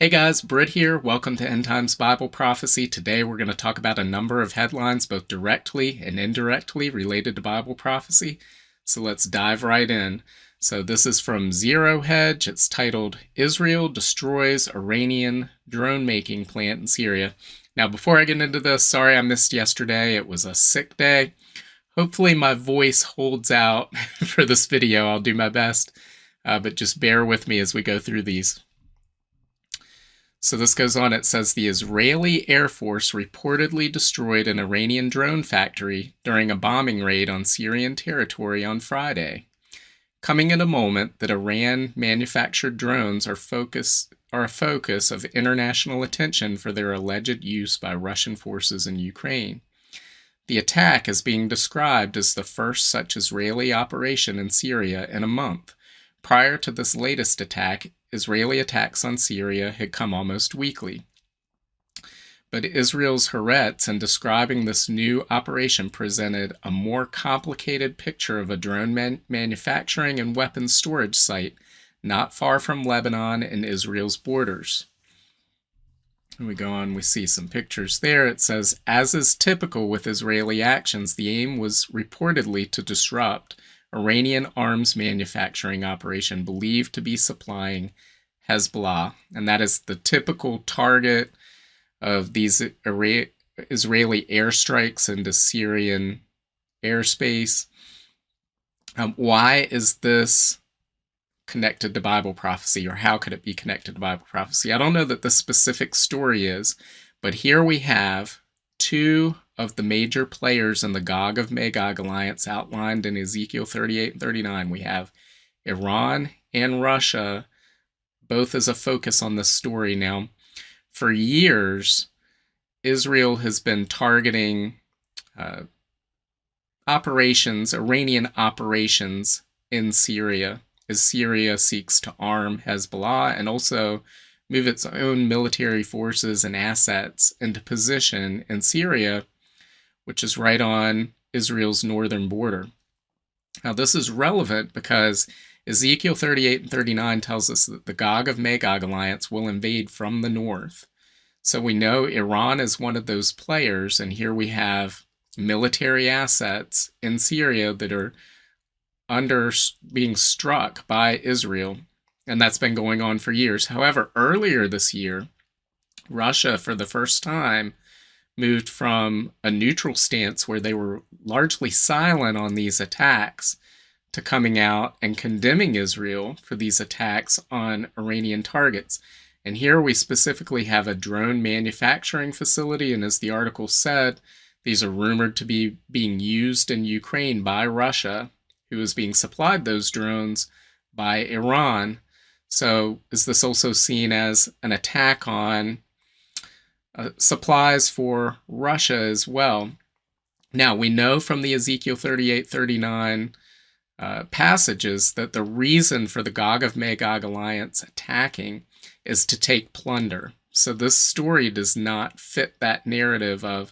Hey guys, Britt here. Welcome to End Times Bible Prophecy. Today we're going to talk about a number of headlines, both directly and indirectly related to Bible prophecy. So let's dive right in. So this is from Zero Hedge. It's titled, Israel Destroys Iranian Drone Making Plant in Syria. Now, before I get into this, sorry I missed yesterday. It was a sick day. Hopefully my voice holds out for this video. I'll do my best, but just bear with me as we go through these. So this goes on, it says the Israeli Air Force reportedly destroyed an Iranian drone factory during a bombing raid on Syrian territory on Friday. Coming in a moment that Iran-manufactured drones are a focus of international attention for their alleged use by Russian forces in Ukraine. The attack is being described as the first such Israeli operation in Syria in a month. Prior to this latest attack, Israeli attacks on Syria had come almost weekly. But Israel's Haaretz, in describing this new operation, presented a more complicated picture of a drone manufacturing and weapons storage site not far from Lebanon and Israel's borders. And we go on, we see some pictures there. It says, as is typical with Israeli actions, the aim was reportedly to disrupt Iranian arms manufacturing operation believed to be supplying Hezbollah, and that is the typical target of these Israeli airstrikes into Syrian airspace. Why is this connected to Bible prophecy, or how could it be connected to Bible prophecy? I don't know that the specific story is, but here we have two of the major players in the Gog of Magog alliance outlined in Ezekiel 38 and 39. We have Iran and Russia, both as a focus on this story. Now, for years, Israel has been targeting Iranian operations in Syria, as Syria seeks to arm Hezbollah and also move its own military forces and assets into position in Syria, which is right on Israel's northern border. Now, this is relevant because Ezekiel 38 and 39 tells us that the Gog of Magog alliance will invade from the north. So we know Iran is one of those players, and here we have military assets in Syria that are being struck by Israel, and that's been going on for years. However, earlier this year, Russia, for the first time, moved from a neutral stance where they were largely silent on these attacks to coming out and condemning Israel for these attacks on Iranian targets. And here we specifically have a drone manufacturing facility, and as the article said, these are rumored to be being used in Ukraine by Russia, who is being supplied those drones by Iran. So is this also seen as an attack on supplies for Russia as well? Now, we know from the Ezekiel 38-39 passages that the reason for the Gog of Magog alliance attacking is to take plunder. So this story does not fit that narrative of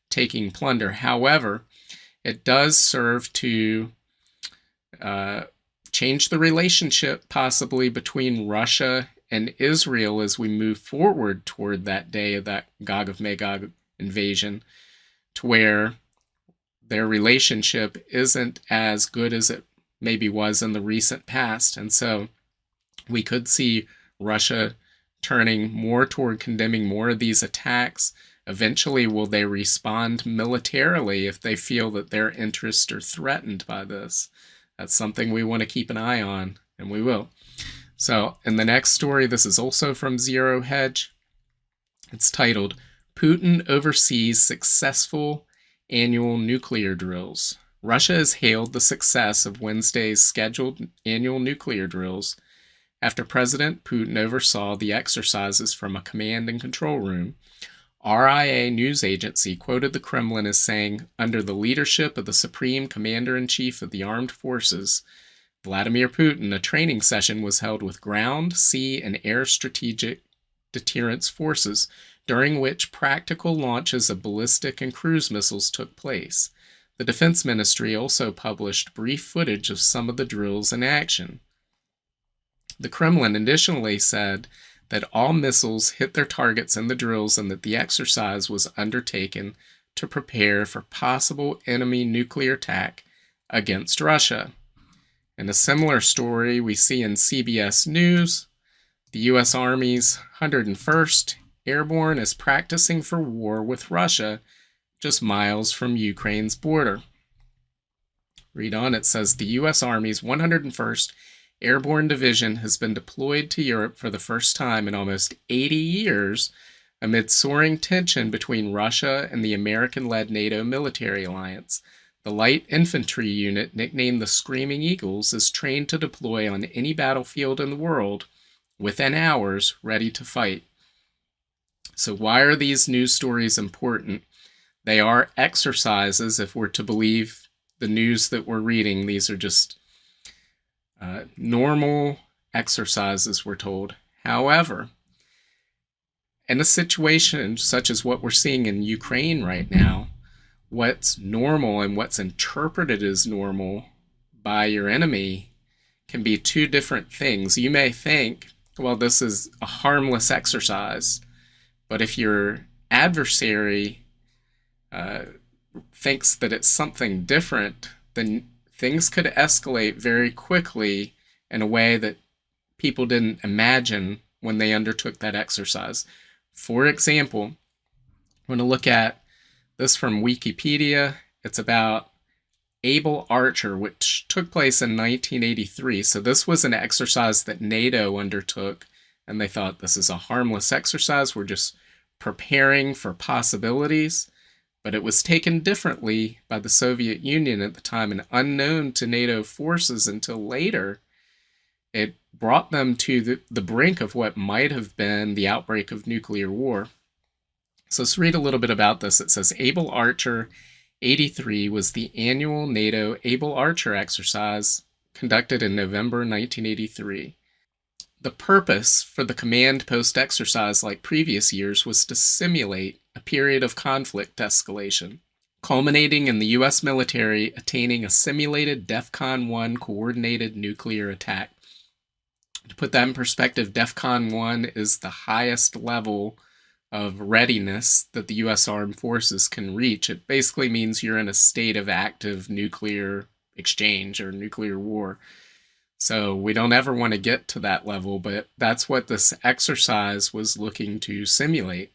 taking plunder. However, it does serve to change the relationship possibly between Russia and Israel as we move forward toward that day of that Gog of Magog invasion, to where their relationship isn't as good as it maybe was in the recent past. And so we could see Russia turning more toward condemning more of these attacks. Eventually, will they respond militarily if they feel that their interests are threatened by this? That's something we want to keep an eye on, and we will. So, in the next story, this is also from Zero Hedge. It's titled, Putin Oversees Successful Annual Nuclear Drills. Russia has hailed the success of Wednesday's scheduled annual nuclear drills after President Putin oversaw the exercises from a command and control room. RIA news agency quoted the Kremlin as saying, under the leadership of the Supreme Commander-in-Chief of the Armed Forces, Vladimir Putin, a training session was held with ground, sea, and air strategic deterrence forces, during which practical launches of ballistic and cruise missiles took place. The Defense Ministry also published brief footage of some of the drills in action. The Kremlin additionally said that all missiles hit their targets in the drills and that the exercise was undertaken to prepare for possible enemy nuclear attack against Russia. In a similar story we see in CBS News, the U.S. Army's 101st Airborne is practicing for war with Russia just miles from Ukraine's border. Read on, it says the U.S. Army's 101st Airborne Division has been deployed to Europe for the first time in almost 80 years amid soaring tension between Russia and the American-led NATO military alliance. The light infantry unit, nicknamed the Screaming Eagles, is trained to deploy on any battlefield in the world within hours, ready to fight. So why are these news stories important? They are exercises, if we're to believe the news that we're reading. These are just normal exercises, we're told. However, in a situation such as what we're seeing in Ukraine right now, what's normal and what's interpreted as normal by your enemy can be two different things. You may think, well, this is a harmless exercise, but if your adversary thinks that it's something different, then things could escalate very quickly in a way that people didn't imagine when they undertook that exercise. For example, I'm going to look at this from Wikipedia. It's about Able Archer, which took place in 1983. So this was an exercise that NATO undertook, and they thought this is a harmless exercise. We're just preparing for possibilities. But it was taken differently by the Soviet Union at the time and unknown to NATO forces until later. It brought them to the brink of what might have been the outbreak of nuclear war. So let's read a little bit about this. It says, Able Archer 83 was the annual NATO Able Archer exercise conducted in November 1983. The purpose for the command post exercise, like previous years, was to simulate a period of conflict escalation, culminating in the U.S. military attaining a simulated DEFCON 1 coordinated nuclear attack. To put that in perspective, DEFCON 1 is the highest level of readiness that the U.S. Armed Forces can reach. It basically means you're in a state of active nuclear exchange or nuclear war. So we don't ever want to get to that level, but that's what this exercise was looking to simulate.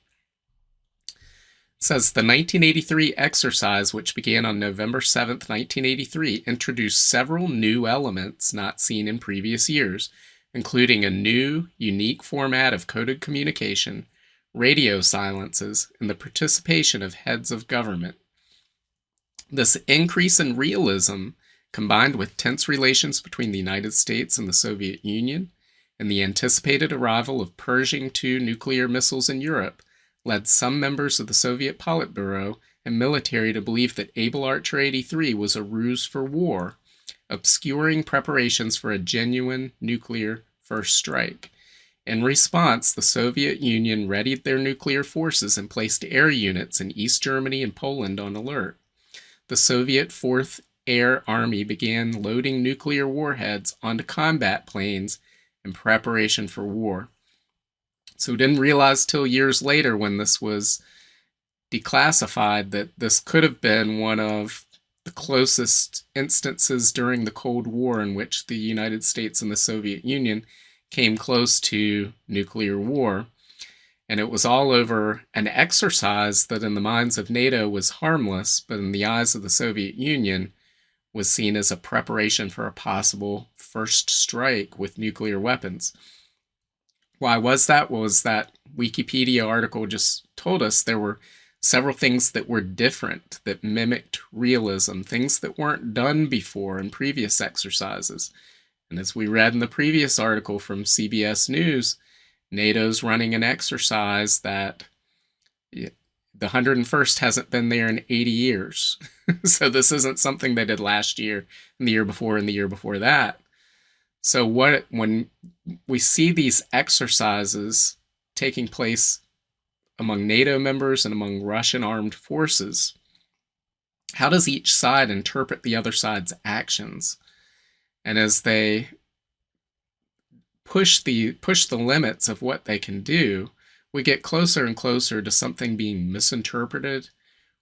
It says the 1983 exercise, which began on November 7th, 1983, introduced several new elements not seen in previous years, including a new, unique format of coded communication, radio silences, and the participation of heads of government. This increase in realism, combined with tense relations between the United States and the Soviet Union, and the anticipated arrival of Pershing II nuclear missiles in Europe, led some members of the Soviet Politburo and military to believe that Able Archer 83 was a ruse for war, obscuring preparations for a genuine nuclear first strike. In response, the Soviet Union readied their nuclear forces and placed air units in East Germany and Poland on alert. The Soviet 4th Air Army began loading nuclear warheads onto combat planes in preparation for war. So we didn't realize till years later, when this was declassified, that this could have been one of the closest instances during the Cold War in which the United States and the Soviet Union came close to nuclear war. And it was all over an exercise that in the minds of NATO was harmless, but in the eyes of the Soviet Union was seen as a preparation for a possible first strike with nuclear weapons. Why was that? Well, as that Wikipedia article just told us, there were several things that were different, that mimicked realism, things that weren't done before in previous exercises. And as we read in the previous article from CBS News, NATO's running an exercise that the 101st hasn't been there in 80 years. So this isn't something they did last year and the year before and the year before that. So when we see these exercises taking place among NATO members and among Russian armed forces, how does each side interpret the other side's actions? And as they push the limits of what they can do, we get closer and closer to something being misinterpreted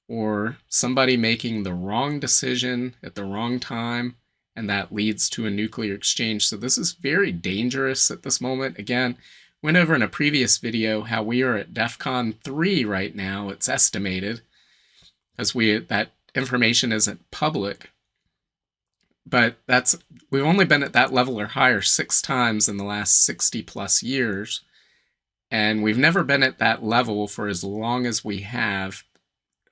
or somebody making the wrong decision at the wrong time, and that leads to a nuclear exchange. So this is very dangerous at this moment. Again, went over in a previous video how we are at DEFCON 3 right now, it's estimated, as that information isn't public. But we've only been at that level or higher 6 times in the last 60 plus years. And we've never been at that level for as long as we have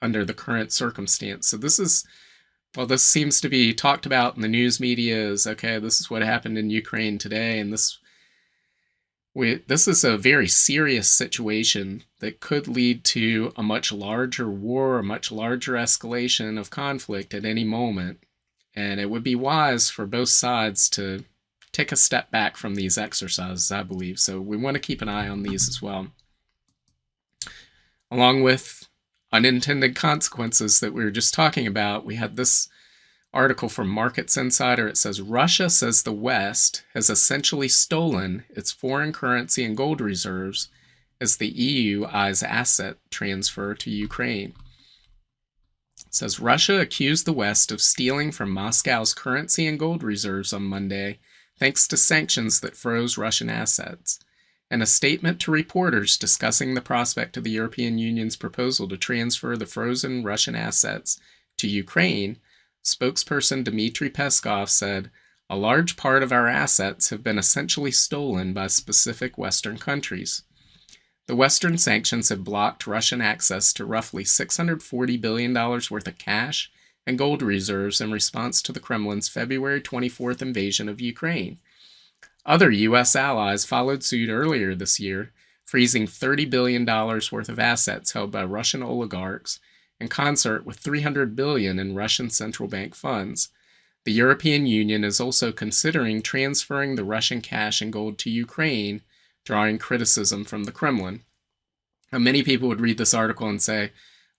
under the current circumstance. So this seems to be talked about in the news media as, okay, this is what happened in Ukraine today. And this is a very serious situation that could lead to a much larger war, a much larger escalation of conflict at any moment. And it would be wise for both sides to take a step back from these exercises, I believe. So we want to keep an eye on these as well. Along with unintended consequences that we were just talking about, we had this article from Markets Insider. It says, Russia says the West has essentially stolen its foreign currency and gold reserves as the EU eyes asset transfer to Ukraine. It says Russia accused the West of stealing from Moscow's currency and gold reserves on Monday, thanks to sanctions that froze Russian assets. In a statement to reporters discussing the prospect of the European Union's proposal to transfer the frozen Russian assets to Ukraine, spokesperson Dmitry Peskov said, a large part of our assets have been essentially stolen by specific Western countries. The Western sanctions have blocked Russian access to roughly $640 billion worth of cash and gold reserves in response to the Kremlin's February 24th invasion of Ukraine. Other U.S. allies followed suit earlier this year, freezing $30 billion worth of assets held by Russian oligarchs in concert with $300 billion in Russian central bank funds. The European Union is also considering transferring the Russian cash and gold to Ukraine, drawing criticism from the Kremlin. Now, many people would read this article and say,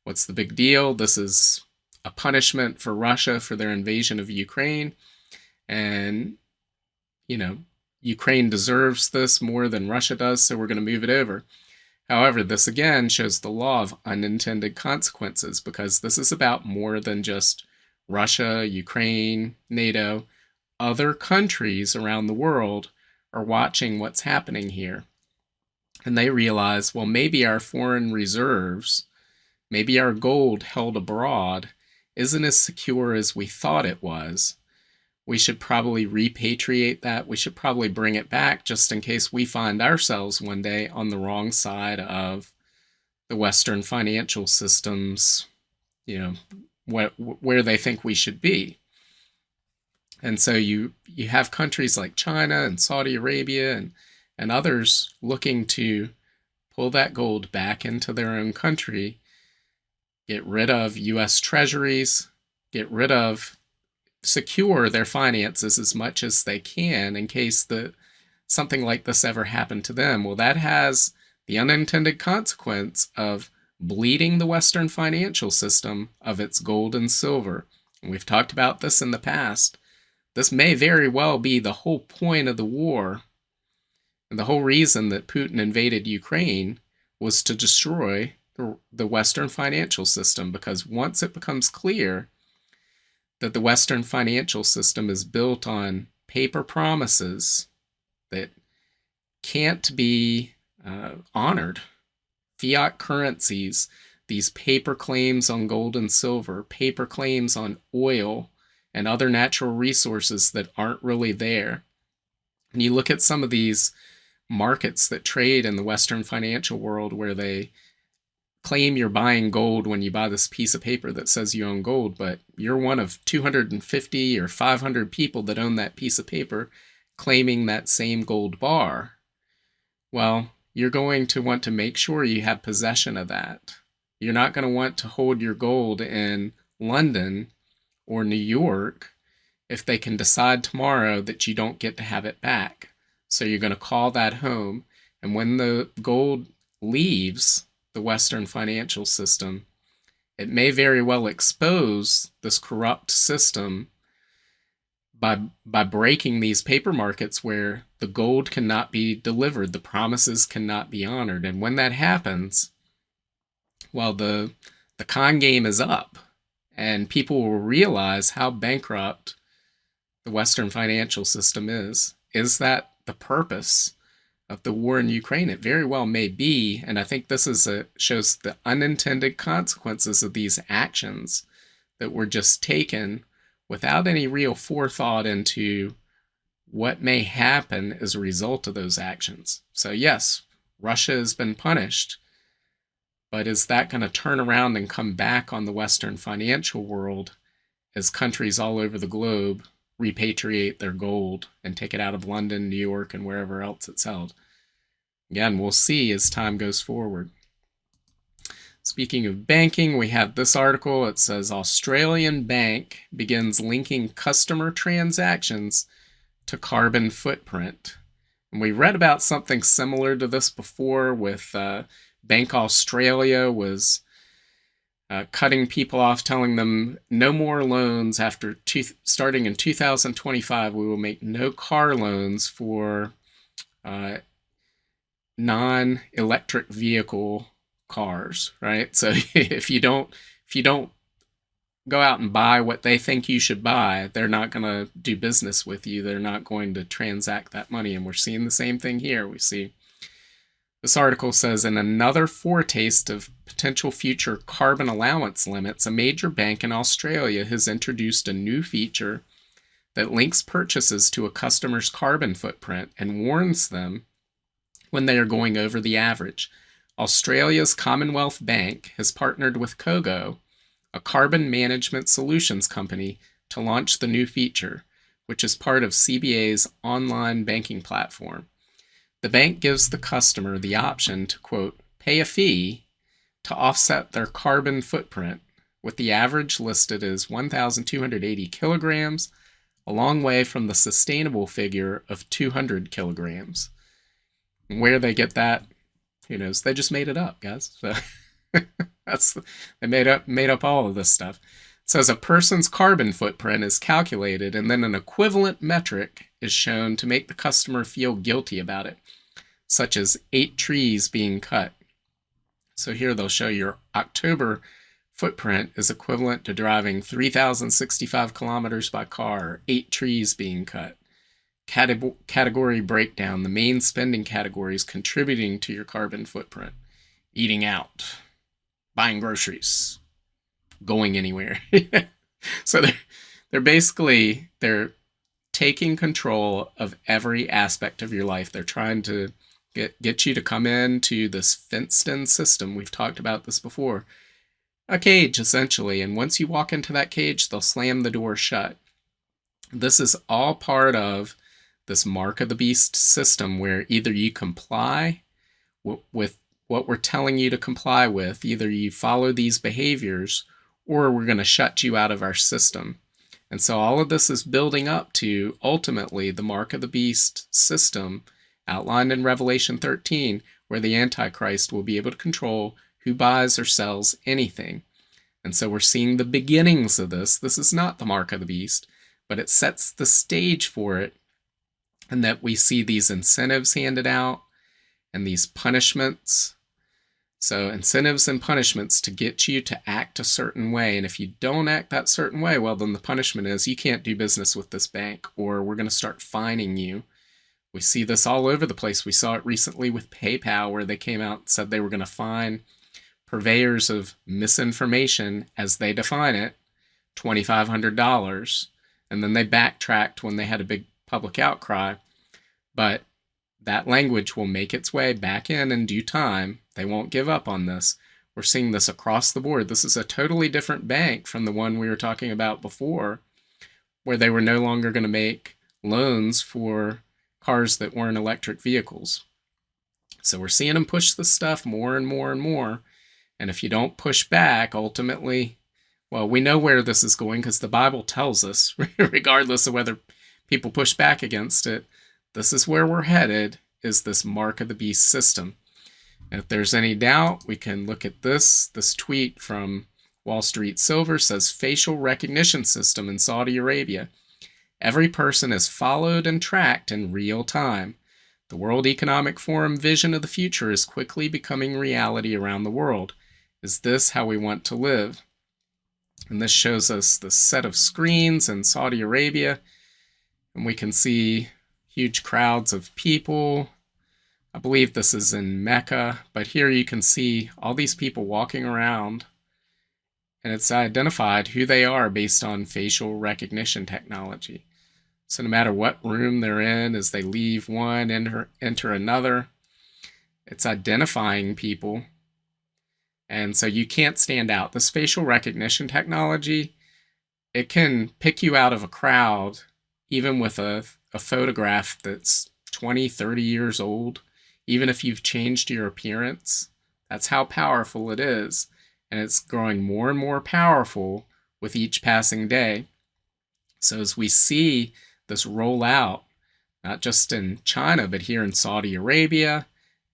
what's the big deal? This is a punishment for Russia for their invasion of Ukraine. And, Ukraine deserves this more than Russia does, so we're going to move it over. However, this again shows the law of unintended consequences, because this is about more than just Russia, Ukraine, NATO. Other countries around the world are watching what's happening here. And they realize, well, maybe our foreign reserves, maybe our gold held abroad isn't as secure as we thought it was. We should probably repatriate that. We should probably bring it back just in case we find ourselves one day on the wrong side of the Western financial systems, where they think we should be. And so you have countries like China and Saudi Arabia and others looking to pull that gold back into their own country, get rid of U.S. treasuries, secure their finances as much as they can in case something like this ever happened to them. Well, that has the unintended consequence of bleeding the Western financial system of its gold and silver. And we've talked about this in the past. This may very well be the whole point of the war. And the whole reason that Putin invaded Ukraine was to destroy the Western financial system, because once it becomes clear that the Western financial system is built on paper promises that can't be honored, fiat currencies, these paper claims on gold and silver, paper claims on oil and other natural resources that aren't really there. And you look at some of these markets that trade in the Western financial world where they claim you're buying gold when you buy this piece of paper that says you own gold, but you're one of 250 or 500 people that own that piece of paper claiming that same gold bar. Well, you're going to want to make sure you have possession of that. You're not going to want to hold your gold in London or New York if they can decide tomorrow that you don't get to have it back. So you're going to call that home, and when the gold leaves the Western financial system, it may very well expose this corrupt system by breaking these paper markets where the gold cannot be delivered, the promises cannot be honored. And when that happens, well, the con game is up, and people will realize how bankrupt the Western financial system is. Is that the purpose of the war in Ukraine? It very well may be, and I think this shows the unintended consequences of these actions that were just taken without any real forethought into what may happen as a result of those actions. So yes, Russia has been punished, but is that going to turn around and come back on the Western financial world as countries all over the globe repatriate their gold and take it out of London, New York, and wherever else it's held? Again, we'll see as time goes forward. Speaking of banking, we have this article. It says Australian bank begins linking customer transactions to carbon footprint. And we read about something similar to this before with Bank Australia was cutting people off, telling them no more loans after starting in 2025. We will make no car loans for non-electric vehicle cars, right? So if you don't go out and buy what they think you should buy, they're not going to do business with you. They're not going to transact that money. And we're seeing the same thing here. We see this article says, in another foretaste of potential future carbon allowance limits, a major bank in Australia has introduced a new feature that links purchases to a customer's carbon footprint and warns them when they are going over the average. Australia's Commonwealth Bank has partnered with Kobo, a carbon management solutions company, to launch the new feature, which is part of CBA's online banking platform. The bank gives the customer the option to, quote, pay a fee to offset their carbon footprint, with the average listed as 1,280 kilograms, a long way from the sustainable figure of 200 kilograms. Where they get that, who knows? They just made it up, guys. So they made up all of this stuff. It says a person's carbon footprint is calculated, and then an equivalent metric is shown to make the customer feel guilty about it, such as 8 trees being cut. So here they'll show your October footprint is equivalent to driving 3,065 kilometers by car, 8 trees being cut. Category breakdown, the main spending categories contributing to your carbon footprint: eating out, buying groceries, going anywhere. So they're taking control of every aspect of your life. They're trying to get you to come into this fenced-in system. We've talked about this before. A cage, essentially, and once you walk into that cage, they'll slam the door shut. This is all part of this mark of the beast system, where either you comply with what we're telling you to comply with, either you follow these behaviors, or we're going to shut you out of our system. And so all of this is building up to ultimately the mark of the beast system outlined in Revelation 13, where the Antichrist will be able to control who buys or sells anything. And so we're seeing the beginnings of this. This is not the mark of the beast, but it sets the stage for it. And that we see these incentives handed out and these punishments. So incentives and punishments to get you to act a certain way. And if you don't act that certain way, well, then the punishment is you can't do business with this bank, or we're going to start fining you. We see this all over the place. We saw it recently with PayPal, where they came out and said they were going to fine purveyors of misinformation, as they define it, $2,500. And then they backtracked when they had a big public outcry, but that language will make its way back in due time. They won't give up on this. We're seeing this across the board. This is a totally different bank from the one we were talking about before, where they were no longer going to make loans for cars that weren't electric vehicles. So we're seeing them push this stuff more and more and more. And if you don't push back, ultimately, well, we know where this is going because the Bible tells us, regardless of whether people push back against it, this is where we're headed, is this mark of the beast system. And if there's any doubt, we can look at this tweet from Wall Street Silver. Says facial recognition system in Saudi Arabia. Every person is followed and tracked in real time. The World Economic Forum vision of the future is quickly becoming reality around the world. Is this how we want to live? And this shows us the set of screens in Saudi Arabia, and we can see huge crowds of people. I believe this is in Mecca, but here you can see all these people walking around, and it's identified who they are based on facial recognition technology. So no matter what room they're in, as they leave one, enter another, it's identifying people. And so you can't stand out. This facial recognition technology, it can pick you out of a crowd, even with a photograph that's 20, 30 years old, even if you've changed your appearance. That's how powerful it is. And it's growing more and more powerful with each passing day. So as we see this roll out, not just in China, but here in Saudi Arabia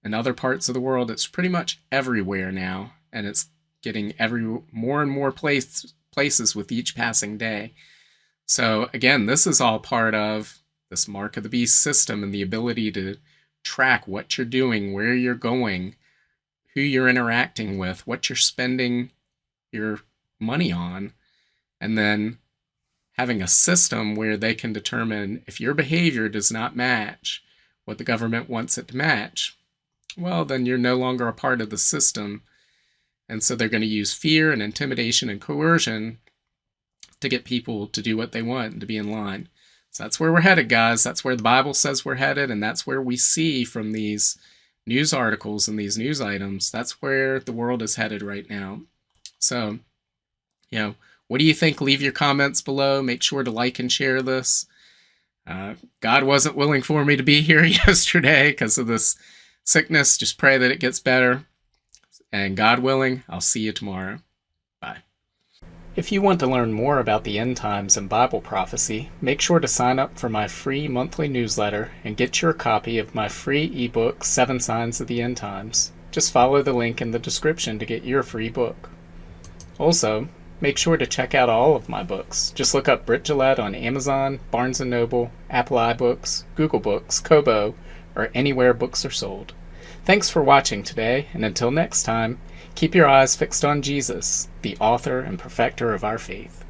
and other parts of the world, it's pretty much everywhere now. And it's getting more and more places with each passing day. So again, this is all part of this Mark of the Beast system and the ability to track what you're doing, where you're going, who you're interacting with, what you're spending your money on, and then having a system where they can determine if your behavior does not match what the government wants it to match, well, then you're no longer a part of the system. And so they're going to use fear and intimidation and coercion to get people to do what they want and to be in line. So that's where we're headed, guys. That's where the Bible says we're headed, and that's where we see from these news articles and these news items, that's where the world is headed right now. So, what do you think? Leave your comments below. Make sure to like and share this. God wasn't willing for me to be here yesterday because of this sickness. Just pray that it gets better. And God willing, I'll see you tomorrow. Bye. If you want to learn more about the end times and Bible prophecy, make sure to sign up for my free monthly newsletter and get your copy of my free ebook, 7 Signs of the End Times. Just follow the link in the description to get your free book. Also, make sure to check out all of my books. Just look up Britt on Amazon, Barnes & Noble, Apple iBooks, Google Books, Kobo, or anywhere books are sold. Thanks for watching today, and until next time, keep your eyes fixed on Jesus, the author and perfecter of our faith.